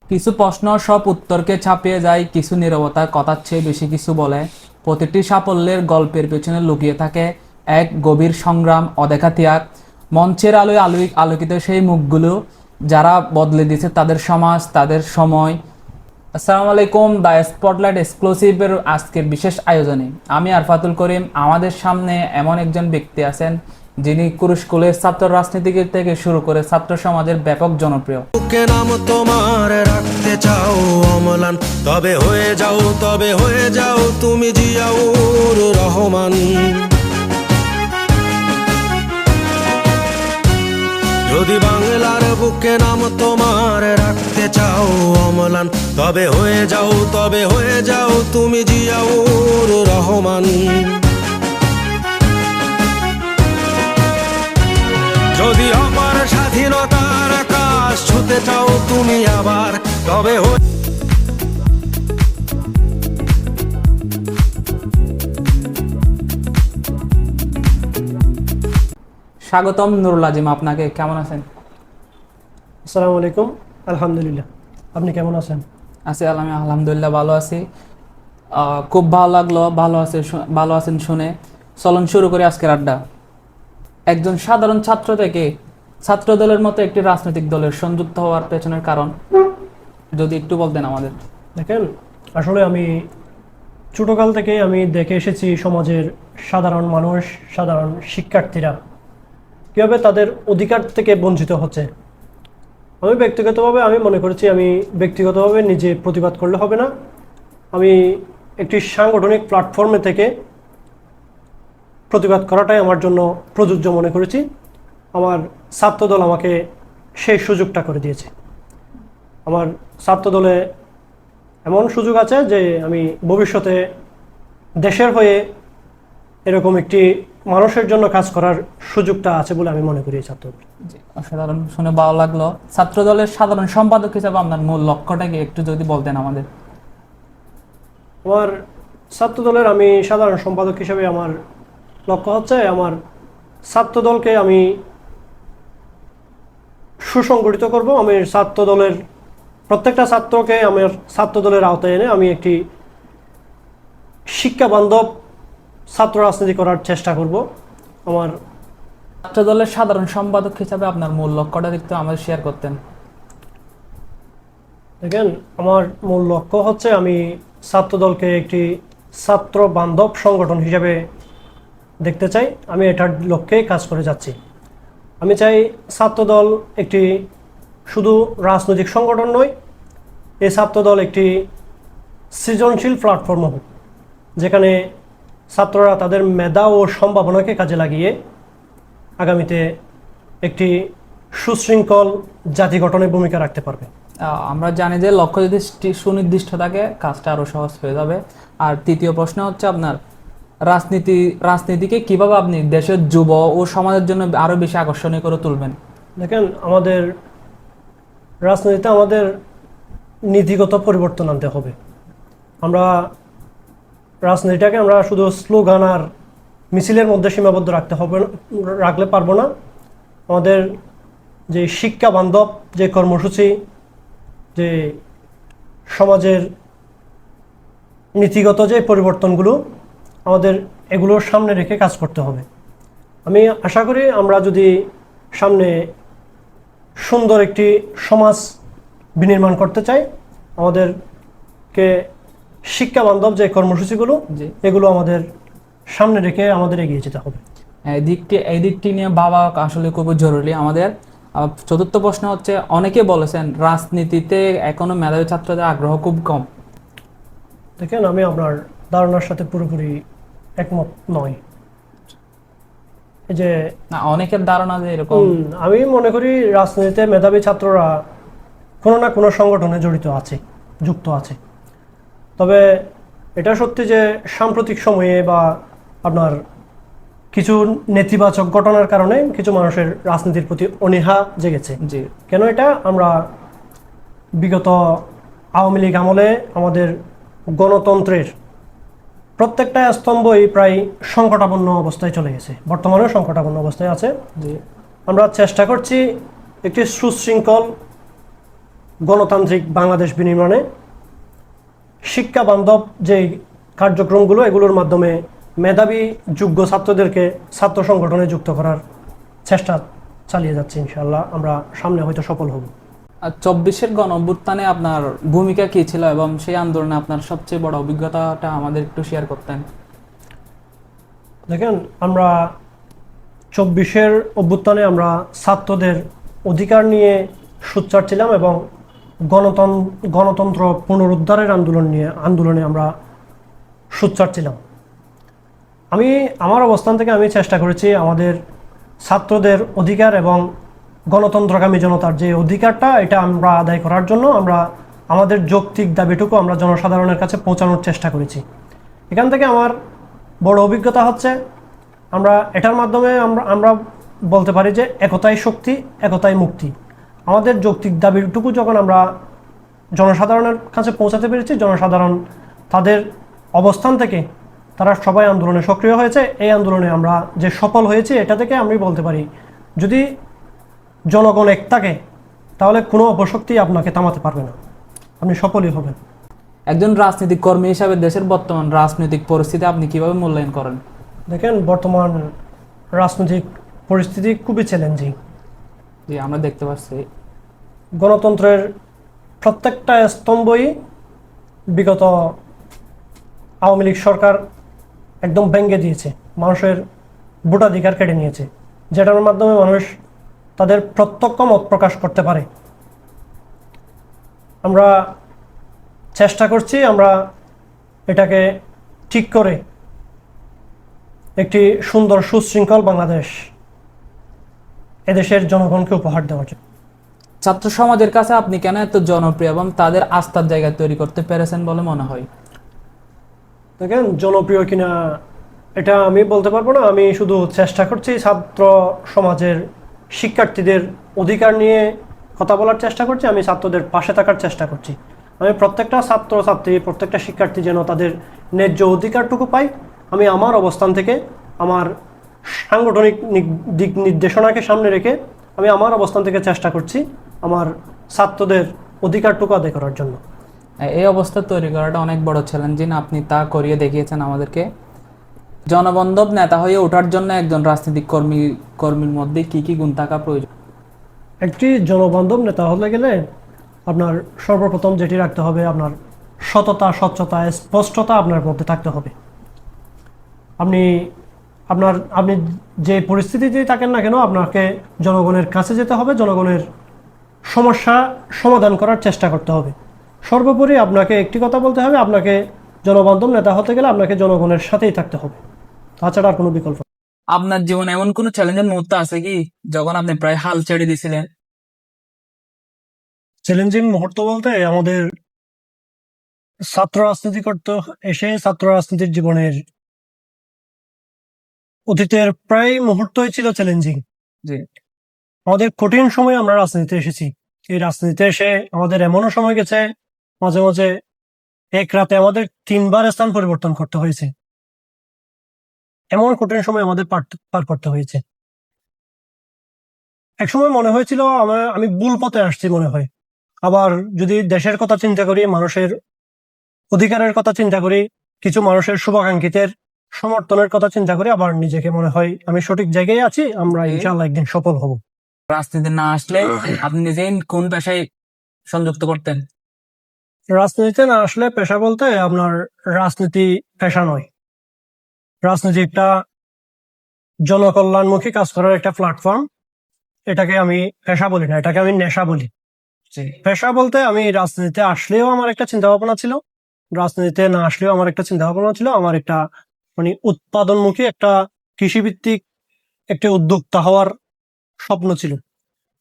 কিছু প্রশ্ন সব উত্তরকে ছাপিয়ে যায়, কিছু নীরবতা কথার চেয়ে বেশি কিছু বলে। প্রতিটি সাফল্যের গল্পের পেছনে লুকিয়ে থাকে এক গভীর সংগ্রাম, অদেখা ত্যাগ। মঞ্চের আলোয় আলোকিত সেই মুখগুলো যারা বদলে দিয়েছে তাদের সমাজ, তাদের সময়। আসসালামু আলাইকুম, দ্য স্পটলাইট এক্সক্লুসিভের আজকের বিশেষ আয়োজনে আমি আরফাতুল করিম। আমাদের সামনে এমন একজন ব্যক্তি আছেন যিনি স্কুলের ছাত্র রাজনীতি থেকে শুরু করে ছাত্র সমাজের ব্যাপক জনপ্রিয়। বুকে নাম তোমার রাখতে চাও অমলান, তবে হয়ে যাও তুমি জিয়াউর রহমান। যদি বাংলার বুকে নাম তোমার রাখতে চাও অমলান, তবে হয়ে যাও তুমি জিয়াউর রহমান। যদি আমার স্বাধীনতার আকাশ ছুতে চাও তুমি আবার, তবে স্বাগতম নুরুল আজিম, আপনাকে। কেমন আছেন? আসসালামু আলাইকুম। আলহামদুলিল্লাহ, আপনি কেমন আছেন? আমি আলহামদুলিল্লাহ ভালো আছি। খুব ভালো লাগলো ভালো আছেন শুনে। চলুন শুরু করি আজকের আড্ডা। একজন সাধারণ ছাত্র থেকে ছাত্র দলের মতো একটি রাজনৈতিক দলের সংযুক্ত হওয়ার পেছনের কারণ যদি একটু বলতেন আমাদের। দেখেন, আসলে আমি ছোটকাল থেকে আমি দেখে এসেছি সমাজের সাধারণ মানুষ, সাধারণ শিক্ষার্থীরা কীভাবে তাদের অধিকার থেকে বঞ্চিত হচ্ছে। আমি ব্যক্তিগতভাবে মনে করেছি আমি ব্যক্তিগতভাবে নিজে প্রতিবাদ করলে হবে না, আমি একটি সাংগঠনিক প্ল্যাটফর্মে থেকে প্রতিবাদ করাটাই আমার জন্য প্রযোজ্য মনে করেছি। আমার ছাত্রদল আমাকে সেই সুযোগটা করে দিয়েছে। আমার ছাত্রদলে এমন সুযোগ আছে যে আমি ভবিষ্যতে দেশের হয়ে এরকম একটি মানুষের জন্য কাজ করার সুযোগটা আছে বলে আমি মনে করি ছাত্রদল। অসাধারণ, শুনে ভালো লাগলো। ছাত্র দলের সাধারণ সম্পাদক হিসেবে আপনার মূল লক্ষ্যটাকে একটু যদি বলতেন আমাদের। আমার ছাত্রদলের আমি সাধারণ সম্পাদক হিসেবে আমার লক্ষ্য হচ্ছে আমার ছাত্রদলকে আমি সুসংগঠিত করব। আমি ছাত্রদলের প্রত্যেকটা ছাত্রকে আমার ছাত্রদলের আওতায় এনে আমি একটি শিক্ষা বান্ধব ছাত্র রাজনীতি করার চেষ্টা করব। আমার ছাত্র দলের সাধারণ সম্পাদক হিসাবে আপনার মূল লক্ষ্যটা একটু আমাদের শেয়ার করতেন। দেখেন, আমার মূল লক্ষ্য হচ্ছে আমি ছাত্রদলকে একটি ছাত্র বান্ধব সংগঠন হিসেবে দেখতে চাই। আমি এটার লক্ষ্যেই কাজ করে যাচ্ছি। আমি চাই ছাত্রদল একটি শুধু রাজনৈতিক সংগঠন নয়, এই ছাত্রদল একটি সৃজনশীল প্ল্যাটফর্ম হোক, যেখানে ছাত্ররা তাদের মেধা ও সম্ভাবনাকে কাজে লাগিয়ে আগামীতে একটি সুশৃঙ্খল জাতি গঠনে ভূমিকা রাখতে পারবে। আমরা জানি যে লক্ষ্য যদি সুনির্দিষ্ট থাকে কাজটা আরো সহজ হয়ে যাবে। আর তৃতীয় প্রশ্ন হচ্ছে আপনার রাজনীতিকে কিভাবে আপনি দেশের যুব ও সমাজের জন্য আরো বেশি আকর্ষণীয় করে তুলবেন? দেখেন, আমাদের রাজনীতিতে আমাদের নীতিগত পরিবর্তন আনতে হবে। আমরা রাজনীতিটাকে আমরা শুধু স্লোগান আর মিছিলের মধ্যে সীমাবদ্ধ রাখলে পারবো না। আমাদের যে শিক্ষা বান্ধব যে কর্মসূচি, যে সমাজের নীতিগত যে পরিবর্তনগুলো, আমাদের এগুলোর সামনে রেখে কাজ করতে হবে। আমি আশা করি আমরা যদি সামনে সুন্দর একটি সমাজ বিনির্মাণ করতে চাই, আমাদেরকে শিক্ষা বান্ধব যে কর্মসূচিগুলো এগুলো আমাদের সামনে রেখে আমাদের এগিয়ে যেতে হবে। এই দিকটি নিয়ে ভাবা আসলে খুবই জরুরি আমাদের। চতুর্থ প্রশ্ন হচ্ছে, অনেকে বলেছেন রাজনীতিতে এখনো মেধাবী ছাত্রদের আগ্রহ খুব কম। দেখেন, আমি আপনার ধারণার সাথে পুরোপুরি একমত নই। এই যে অনেকের ধারণা যে এরকম, আমি মনে করি রাজনীতিতে মেধাবী ছাত্ররা কোনো না কোনো সংগঠনে যুক্ত আছে। তবে এটা সত্যি যে সাম্প্রতিক সময়ে বা আপনার কিছু নেতিবাচক ঘটনার কারণে কিছু মানুষের রাজনীতির প্রতি অনীহা জেগেছে। কেন এটা? আমরা বিগত আওয়ামী লীগ আমলে আমাদের গণতন্ত্রের প্রত্যেকটা স্তম্ভই প্রায় সংকটাপন্ন অবস্থায় চলে গেছে, বর্তমানেও সংকটাপন্ন অবস্থায় আছে। আমরা চেষ্টা করছি একটি সুশৃঙ্খল গণতান্ত্রিক বাংলাদেশ বিনির্মাণে শিক্ষা বান্ধব যে কার্যক্রমগুলো এগুলোর মাধ্যমে মেধাবী যোগ্য ছাত্রদেরকে ছাত্র সংগঠনে যুক্ত করার চেষ্টা চালিয়ে যাচ্ছি। ইনশাআল্লাহ আমরা সামনে হয়তো সফল হব। আর 24-এর গণ অভ্যুত্থানে আপনার ভূমিকা কি ছিল এবং সেই আন্দোলনে আপনার সবচেয়ে বড় অভিজ্ঞতাটা আমাদের একটু শেয়ার করতেন? দেখেন, আমরা 24-এর অভ্যুত্থানে আমরা ছাত্রদের অধিকার নিয়ে সোচ্চার ছিলাম এবং গণতন্ত্র পুনরুদ্ধারের আন্দোলনে আমরা সোচ্চার ছিলাম। আমি আমার অবস্থান থেকে আমি চেষ্টা করেছি আমাদের ছাত্রদের অধিকার এবং গণতন্ত্রকামী জনতার যে অধিকারটা এটা আমরা আদায় করার জন্য আমরা আমাদের যৌক্তিক দাবিটুকু আমরা জনসাধারণের কাছে পৌঁছানোর চেষ্টা করেছি। এখান থেকে আমার বড় অভিজ্ঞতা হচ্ছে আমরা এটার মাধ্যমে আমরা বলতে পারি যে একতাই শক্তি, একতাই মুক্তি। আমাদের যৌক্তিক দাবিটুকু যখন আমরা জনসাধারণের কাছে পৌঁছাতে পেরেছি, জনসাধারণ তাদের অবস্থান থেকে তারা সবাই আন্দোলনে সক্রিয় হয়েছে। এই আন্দোলনে আমরা যে সফল হয়েছি এটা থেকে আমি বলতে পারি যদি জনগণ এক থাকে তাহলে কোনো অপশক্তি আপনাকে থামাতে পারবে না, আপনি সফলই হবেন। একজন রাজনৈতিক কর্মী হিসাবে দেশের বর্তমান রাজনৈতিক পরিস্থিতি আপনি কিভাবে মূল্যায়ন করেন? দেখেন, বর্তমান রাজনৈতিক পরিস্থিতি খুবই চ্যালেঞ্জিং। জি, আমরা দেখতে পাচ্ছি গণতন্ত্রের প্রত্যেকটা স্তম্ভই বিগত আওয়ামী লীগ সরকার একদম ভেঙে দিয়েছে, মানুষের ভোটাধিকার কেড়ে নিয়েছে, যেটার মাধ্যমে মানুষ তাদের প্রত্যক্ষ মত প্রকাশ করতে পারে। আমরা চেষ্টা করছি আমরা এটাকে ঠিক করে একটি সুন্দর সুশৃঙ্খল বাংলাদেশ এদেশের জনগণকে উপহার দেওয়ার জন্য। ছাত্র সমাজের কাছে আপনি কেন এত জনপ্রিয় এবং তাদের আস্থার জায়গা তৈরি করতে পেরেছেন বলে মনে হয়? দেখেন, জনপ্রিয় কিনা এটা আমি বলতে পারবো না। আমি শুধু চেষ্টা করছি ছাত্র সমাজের শিক্ষার্থীদের অধিকার নিয়ে কথা বলার চেষ্টা করছি, আমি ছাত্রদের পাশে থাকার চেষ্টা করছি। আমি প্রত্যেকটা ছাত্রছাত্রী, প্রত্যেকটা শিক্ষার্থী যেন তাদের ন্যায্য অধিকারটুকু পাই, আমি আমার অবস্থান থেকে আমার সাংগঠনিক দিক নির্দেশনাকে সামনে রেখে আমি আমার অবস্থান থেকে চেষ্টা করছি আমার ছাত্রদের অধিকারটুকু আদায় করার জন্য। এই অবস্থা তৈরি করাটা অনেক বড় চ্যালেঞ্জিং, আপনি তা করিয়ে দেখিয়েছেন আমাদেরকে। জনবান্ধব নেতা হয়ে ওঠার জন্য একজন রাজনৈতিক কর্মীর মধ্যে কি কি গুণ থাকা প্রয়োজন? একটি জনবান্ধব নেতা হতে গেলে আপনার সর্বপ্রথম যেটি রাখতে হবে, আপনার সততা, স্বচ্ছতা, স্পষ্টতা আপনার মধ্যে থাকতে হবে। আপনি যে পরিস্থিতিতেই থাকেন না কেন আপনাকে জনগণের কাছে যেতে হবে, জনগণের সমস্যা সমাধান করার চেষ্টা করতে হবে। সর্বোপরি আপনাকে একটি কথা বলতে হবে, আপনাকে জনবান্ধব নেতা হতে গেলে আপনাকে জনগণের সাথেই থাকতে হবে, তাছাড়া আর কোনো বিকল্প নেই। আপনার জীবনে এমন কোনো চ্যালেঞ্জের মুহূর্ত আছে কি যখন আপনি প্রায় হাল ছেড়ে দিয়েছিলেন? চ্যালেঞ্জিং মুহূর্ত বলতে আমাদের ছাত্র রাজনীতি করতে এসে ছাত্র রাজনীতির জীবনের অতীতের প্রায় মুহূর্তই ছিল চ্যালেঞ্জিং। জি, আমাদের কঠিন সময় আমরা রাজনীতিতে এসেছি। এই রাজনীতিতে এসে আমাদের এমনও সময় গেছে মাঝে মাঝে এক রাতে আমাদের 3বার স্থান পরিবর্তন করতে হয়েছে। এমন কঠিন সময় আমাদের পার করতে হয়েছে। এক সময় মনে হয়েছিল আমি ভুল পথে আসছি মনে হয়। আবার যদি দেশের কথা চিন্তা করি, মানুষের অধিকারের কথা চিন্তা করি, কিছু মানুষের শুভাকাঙ্ক্ষীদের সমর্থনের কথা চিন্তা করি, আবার নিজেকে মনে হয় আমি সঠিক জায়গায় আছি, আমরা ইনশাআল্লাহ একদিন সফল হব। রাজনীতি না আসলে আপনি নিজেই কোন পেশায় সংযুক্ত করতেন? রাজনীতিতে না আসলে পেশা বলতে আপনার রাজনীতি পেশা নয়, রাজনীতি একটা জনকল্যাণমুখী কাজ করার একটা প্ল্যাটফর্ম। এটাকে আমি পেশা বলি না, এটাকে আমি নেশা বলি। পেশা বলতে আমি রাজনীতিতে আসলেও আমার একটা চিন্তা ভাবনা ছিল, রাজনীতিতে না আসলেও আমার একটা চিন্তা ভাবনা ছিল, আমার একটা মানে উৎপাদনমুখী একটা কৃষিভিত্তিক একটা উদ্যোক্তা হওয়ার স্বপ্ন ছিল,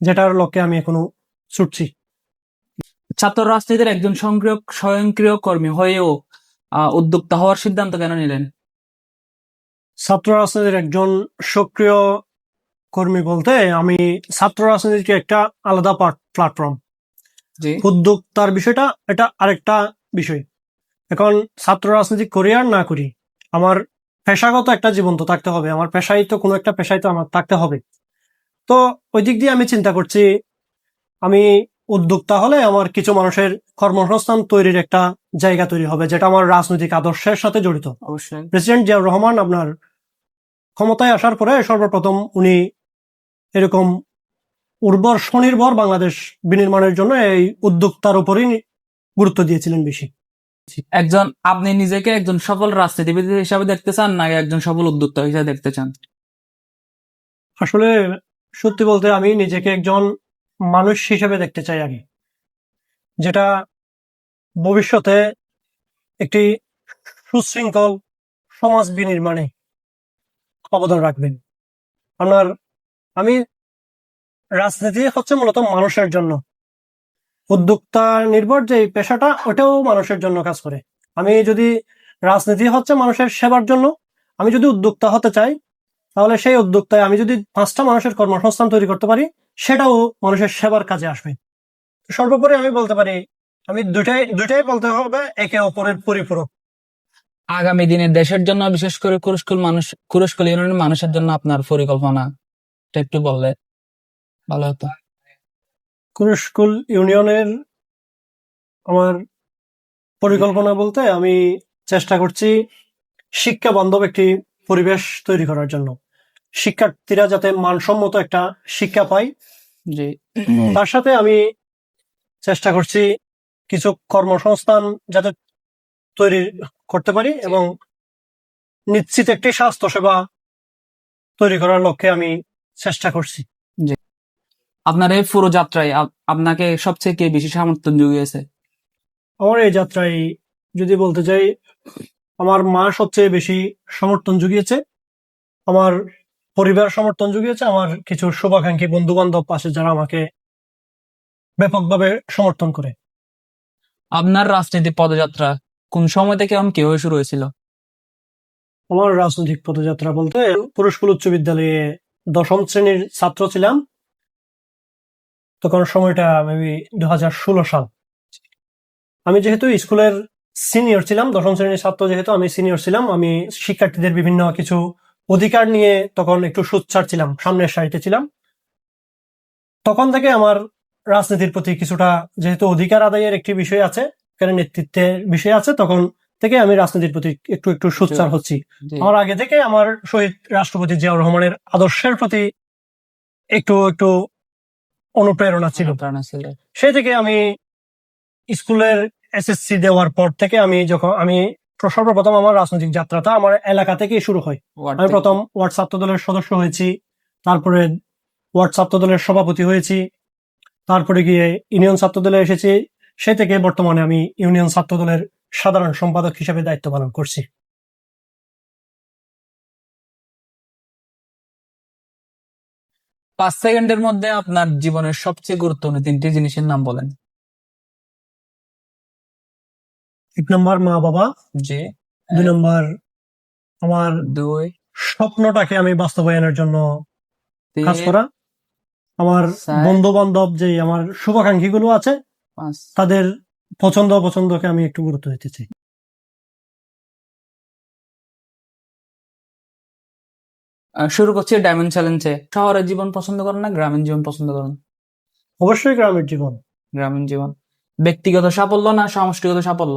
যেটার লক্ষ্যে আমি এখনো ছুটছি। ছাত্র রাজনীতির একজন স্বয়ংক্রিয় কর্মী হয়েও উদ্যোক্তা হওয়ার সিদ্ধান্ত কেন নিলেন? ছাত্র রাজনীতির একজন সক্রিয় কর্মী বলতে আমি ছাত্র রাজনীতিকে একটা আলাদা প্ল্যাটফর্ম, জি, উদ্যোক্তার বিষয়টা এটা আরেকটা বিষয়। এখন ছাত্র রাজনীতি করি আর না করি, আমার পেশাগত একটা জীবন তো থাকতে হবে, আমার পেশায় তো কোনো একটা পেশায় তো আমার থাকতে হবে। তো ওই দিক দিয়ে আমি চিন্তা করছি আমি উদ্যোক্তা হলে আমার কিছু মানুষের কর্মসংস্থান তৈরির একটা জায়গা তৈরি হবে, যেটা আমার রাজনৈতিক আদর্শের সাথে জড়িত। অবশ্যই। প্রেসিডেন্ট জিয়াউর রহমান আপনার ক্ষমতায় আসার পরে সর্বপ্রথম উনি এরকম উর্বর স্বনির্ভর বাংলাদেশ বিনির্মাণের জন্য এই উদ্যোক্তার উপরই গুরুত্ব দিয়েছিলেন বেশি। আপনি নিজেকে একজন সফল রাজনীতিবিদ হিসাবে দেখতে চান, নাকি একজন সফল উদ্যোক্তা হিসাবে দেখতে চান? আসলে সত্যি বলতে আমি নিজেকে একজন মানুষ হিসেবে দেখতে চাই আগে, যেটা ভবিষ্যতে একটি সুশৃঙ্খল সমাজ বিনির্মাণে অবদান রাখবেন। আমি রাজনীতি হচ্ছে মূলত মানুষের জন্য, উদ্যোক্তা নির্ভর যে পেশাটা ওটাও মানুষের জন্য কাজ করে। আমি যদি রাজনীতি হচ্ছে মানুষের সেবার জন্য, আমি যদি উদ্যোক্তা হতে চাই, তাহলে সেই উদ্যোক্তায় আমি যদি 5টা মানুষের কর্মসংস্থান তৈরি করতে পারি, সেটাও মানুষের সেবার কাজে আসবে। সর্বোপরি আমি বলতে পারি, আমি দুটাই বলতে হবে একে অপরের পরিপূরক। আগামী দিনে দেশের জন্য, বিশেষ করে কুরস্কুল ইউনিয়নের মানুষের জন্য আপনার পরিকল্পনা একটু বললে ভালো হতো। কুরুশকুল ইউনিয়নের আমার পরিকল্পনা বলতে আমি চেষ্টা করছি শিক্ষা বান্ধব একটি পরিবেশ তৈরি করার জন্য, শিক্ষার্থীরা যাতে মানসম্মত একটা শিক্ষা পায়। জি। তার সাথে আমি চেষ্টা করছি কিছু কর্মসংস্থান যাতে তৈরি করতে পারি এবং নিশ্চিত একটি স্বাস্থ্য সেবা তৈরি করার লক্ষ্যে আমি চেষ্টা করছি। আপনার এই পুরো যাত্রায় আপনাকে সবচেয়ে কে বেশি সমর্থন জুগিয়েছে? আমার এই যাত্রায় যদি বলতে চাই, আমার মা সবচেয়ে বেশি সমর্থন জুগিয়েছে, আমার পরিবার সমর্থন জুগিয়েছে, আমার কিছু শুভাকাঙ্ক্ষী বন্ধু বান্ধব পাশে যারা আমাকে ব্যাপকভাবে সমর্থন করে। আপনার রাজনীতি পদযাত্রা কোন সময় থেকে এবং কিভাবে শুরু হয়েছিল? আমার রাজনৈতিক পদযাত্রা বলতে পুরস্কুল উচ্চ বিদ্যালয়ে 10ম শ্রেণীর ছাত্র ছিলাম, তখন সময়টা মেবি 2016 সাল। আমি যেহেতু স্কুলের সিনিয়র ছিলাম, 10ম শ্রেণীর ছাত্র যেহেতু আমি সিনিয়র ছিলাম, আমি শিক্ষার্থীদের বিভিন্ন কিছু অধিকার নিয়ে তখন একটু সোচ্চার ছিলাম, সামনের সারিতে ছিলাম। তখন থেকে আমার রাজনীতির প্রতি কিছুটা, যেহেতু অধিকার আদায়ের একটি বিষয় আছে, এখানে নেতৃত্বের বিষয় আছে, তখন থেকে আমি রাজনীতির প্রতি একটু একটু সোচ্চার হচ্ছি। আমার আগে থেকে আমার শহীদ রাষ্ট্রপতি জিয়াউর রহমানের আদর্শের প্রতি একটু একটু অনুপ্রেরণা ছিল। সেই থেকে আমি স্কুলের এসএসসি দেওয়ার পর থেকে আমি সর্বপ্রথম আমার রাজনৈতিক যাত্রাটা আমার এলাকা থেকেই শুরু হয়। আমি প্রথম ওয়ার্ড ছাত্র দলের সদস্য হয়েছি, তারপরে ওয়ার্ড ছাত্র দলের সভাপতি হয়েছি, তারপরে গিয়ে ইউনিয়ন ছাত্র দলে এসেছি। সেই থেকে বর্তমানে আমি ইউনিয়ন ছাত্র দলের সাধারণ সম্পাদক হিসেবে দায়িত্ব পালন করছি। 5 সেকেন্ডের মধ্যে আপনার জীবনের সবচেয়ে গুরুত্বপূর্ণ 3টি জিনিসের নাম বলেন। 1 নম্বর মা বাবা, জি। 2 নম্বর আমার 2, স্বপ্নটাকে আমি বাস্তবায়নের জন্য 3, কাজ করা, আমার 4, বন্ধু বান্ধব যে আমার শুভাকাঙ্ক্ষী গুলো আছে 5। তাদের পছন্দকে আমি একটু গুরুত্ব দিতে চাই। শুরু করছি ডায়মন্ড চ্যালেঞ্জে। শহরের জীবন পছন্দ করেন না গ্রামীণ জীবন পছন্দ করেন? অবশ্যই গ্রামের জীবন। গ্রামীণ জীবন। ব্যক্তিগত সাফল্য না সমষ্টিগত সাফল্য?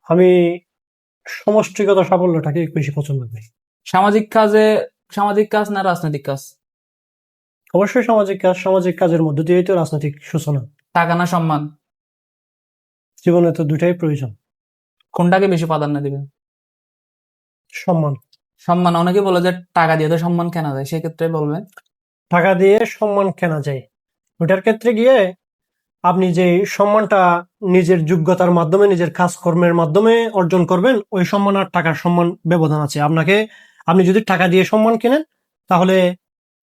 আমি সমষ্টিগত সাফল্যটাকে বেশি পছন্দ করি। সামাজিক কাজ না রাজনৈতিক কাজ? অবশ্যই সামাজিক কাজের মধ্য দিয়েই তো রাজনৈতিক সূচনা। টাকা না সম্মান? জীবনে তো দুটাই প্রয়োজন। কোনটাকে বেশি প্রাধান্য দিবেন? সম্মান। সম্মান। অনেকে বলে যে টাকা দিয়ে তো সম্মান কেনা যায়, সেক্ষেত্রে বলবেন? টাকা দিয়ে সম্মান কেনা যায়, ওটার ক্ষেত্রে গিয়ে আপনি যে সম্মানটা নিজের যোগ্যতার মাধ্যমে, নিজের কাজকর্মের মাধ্যমে অর্জন করবেন, ওই সম্মান আর টাকার সম্মান ব্যবধান আছে। আপনি যদি টাকা দিয়ে সম্মান কেনেন, তাহলে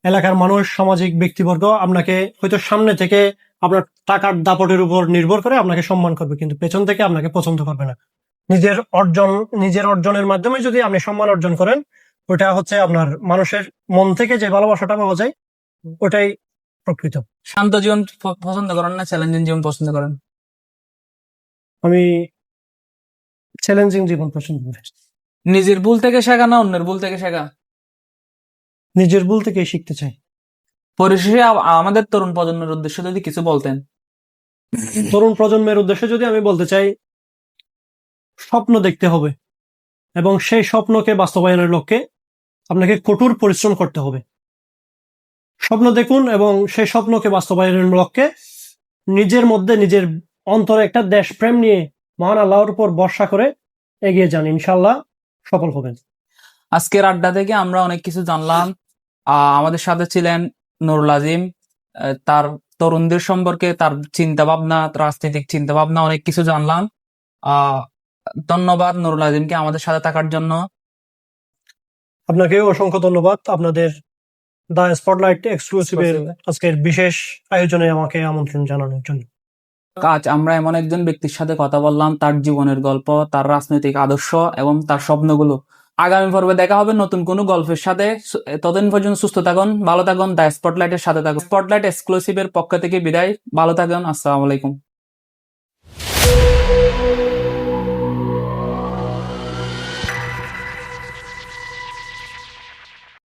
এলাকার মানুষ, সামাজিক ব্যক্তিবর্গ আপনাকে হয়তো সামনে থেকে আপনার টাকার দাপটের উপর নির্ভর করে আপনাকে সম্মান করবে, কিন্তু পেছন থেকে আপনাকে পছন্দ করবে না। নিজের অর্জনের মাধ্যমে যদি আপনি সম্মান অর্জন করেন, ওটা হচ্ছে আপনার মানুষের মন থেকে যে ভালোবাসাটা পাওয়া যায়, ওটাই প্রকৃত। শান্ত জীবন পছন্দ করেন না চ্যালেঞ্জিং জীবন পছন্দ করেন? আমি চ্যালেঞ্জিং জীবন পছন্দ করি। নিজের ভুল থেকে শেখা না অন্যের ভুল থেকে শেখা? নিজের ভুল থেকে শিখতে চাই। পরিশেষে আমাদের তরুণ প্রজন্মের উদ্দেশ্যে যদি কিছু বলতেন। তরুণ প্রজন্মের উদ্দেশ্যে যদি আমি বলতে চাই, স্বপ্ন দেখতে হবে এবং সেই স্বপ্নকে বাস্তবায়নের লক্ষ্যে আপনাকে কঠোর পরিশ্রম করতে হবে। স্বপ্ন দেখুন এবং সেই স্বপ্নকে বাস্তবায়নের লক্ষ্যে নিজের মধ্যে নিজের অন্তরে একটা দেশপ্রেম নিয়ে মহান আল্লাহর উপর ভরসা করে এগিয়ে যান, ইনশাল্লাহ সফল হবেন। আজকের আড্ডা থেকে আমরা অনেক কিছু জানলাম। আমাদের সাথে ছিলেন নুরুল আজিম। তার তরুণদের সম্পর্কে, তার চিন্তা ভাবনা, রাজনৈতিক চিন্তা ভাবনা অনেক কিছু জানলাম। ধন্যবাদ নুরুল আজিমকে আমাদের সাথে থাকার জন্য। আপনাকে অসংখ্য ধন্যবাদ আপনাদের দ্য স্পটলাইট এক্সক্লুসিভের আজকের বিশেষ আয়োজনে আমাকে আমন্ত্রণ জানানোর জন্য। আজ আমরা এমন একজন ব্যক্তির সাথে কথা বললাম, তার জীবনের গল্প, তার রাজনৈতিক আদর্শ এবং তার স্বপ্নগুলো। আগামী পর্বে দেখা হবে নতুন কোনো গল্পের সাথে। ততদিন পর্যন্ত সুস্থ থাকুন, ভালো থাকুন, দ্য স্পটলাইটের সাথে থাকুন। স্পটলাইট এক্সক্লুসিভের পক্ষ থেকে বিদায়, ভালো থাকুন, আসসালামু আলাইকুম।